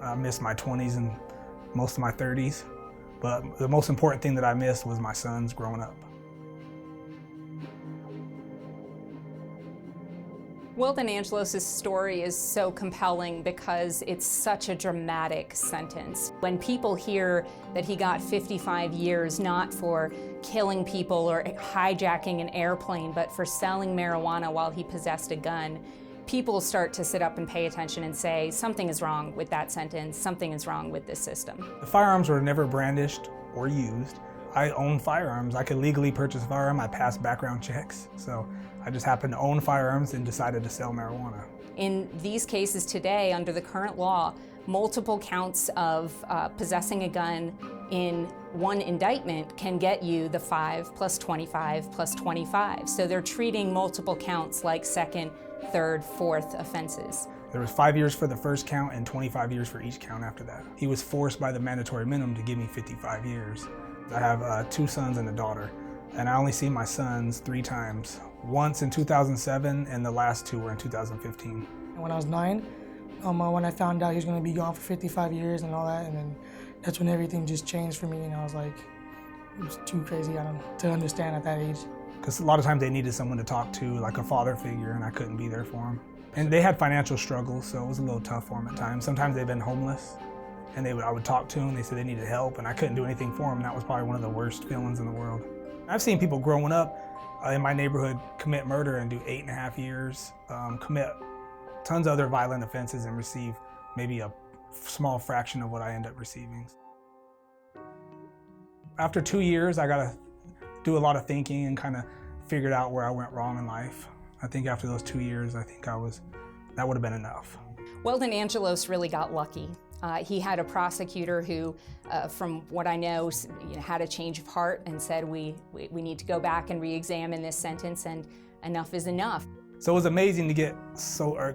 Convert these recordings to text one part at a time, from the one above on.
I missed my 20s and most of my 30s, but the most important thing that I missed was my sons growing up. Weldon Angelos' story is so compelling because it's such a dramatic sentence. When people hear that he got 55 years not for killing people or hijacking an airplane, but for selling marijuana while he possessed a gun, people start to sit up and pay attention and say, something is wrong with that sentence, something is wrong with this system. The firearms were never brandished or used. I own firearms. I could legally purchase a firearm. I passed background checks. So I just happened to own firearms and decided to sell marijuana. In these cases today, under the current law, multiple counts of possessing a gun in one indictment can get you the 5 plus 25 plus 25. So they're treating multiple counts like second, third, fourth offenses. There was 5 years for the first count and 25 years for each count after that. He was forced by the mandatory minimum to give me 55 years. I have 2 sons and a daughter, and I only see my sons 3 times. Once in 2007, and the last 2 were in 2015. When I was 9, when I found out he was going to be gone for 55 years and all that, and then that's when everything just changed for me, and I was like, it was too crazy to understand at that age. Because a lot of times they needed someone to talk to, like a father figure, and I couldn't be there for them. And they had financial struggles, so it was a little tough for them at times. Sometimes they've been homeless, and I would talk to them, they said they needed help, and I couldn't do anything for them. That was probably one of the worst feelings in the world. I've seen people growing up in my neighborhood commit murder and do 8.5 years, commit tons of other violent offenses and receive maybe a small fraction of what I end up receiving. After 2 years, I got to do a lot of thinking and kind of figured out where I went wrong in life. I think after those 2 years, I think that would have been enough. Weldon Angelos really got lucky. He had a prosecutor who, from what I know, had a change of heart and said, we need to go back and re-examine this sentence, and enough is enough. So it was amazing to get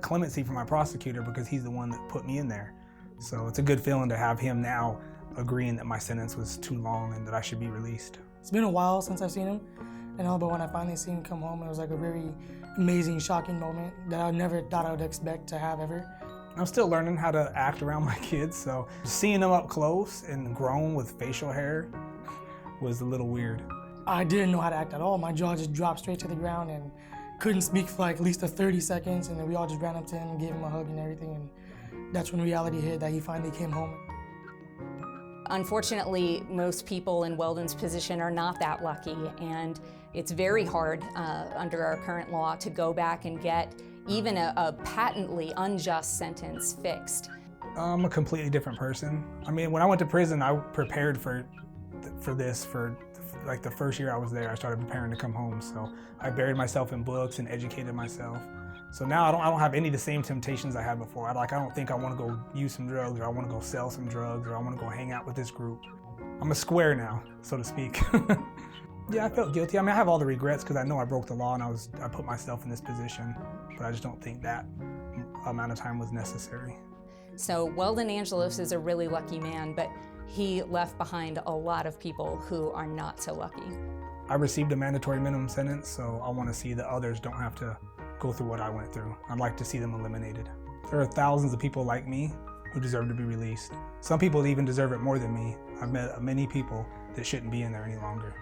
clemency from my prosecutor because he's the one that put me in there. So it's a good feeling to have him now agreeing that my sentence was too long and that I should be released. It's been a while since I've seen him, but when I finally seen him come home, it was like a very amazing, shocking moment that I never thought I would expect to have ever. I'm still learning how to act around my kids, so seeing them up close and grown with facial hair was a little weird. I didn't know how to act at all. My jaw just dropped straight to the ground and couldn't speak for like at least 30 seconds, and then we all just ran up to him and gave him a hug and everything, and that's when reality hit that he finally came home. Unfortunately, most people in Weldon's position are not that lucky, and it's very hard under our current law to go back and get even a patently unjust sentence fixed. I'm a completely different person. I mean, when I went to prison, I prepared for this for like the first year I was there. I started preparing to come home, so I buried myself in books and educated myself. So now I don't have any of the same temptations I had before. I don't think I want to go use some drugs, or I want to go sell some drugs, or I want to go hang out with this group. I'm a square now, so to speak. Yeah, I felt guilty. I mean, I have all the regrets because I know I broke the law and I put myself in this position, but I just don't think that amount of time was necessary. So Weldon Angelos is a really lucky man, but he left behind a lot of people who are not so lucky. I received a mandatory minimum sentence, so I want to see that others don't have to go through what I went through. I'd like to see them eliminated. There are thousands of people like me who deserve to be released. Some people even deserve it more than me. I've met many people that shouldn't be in there any longer.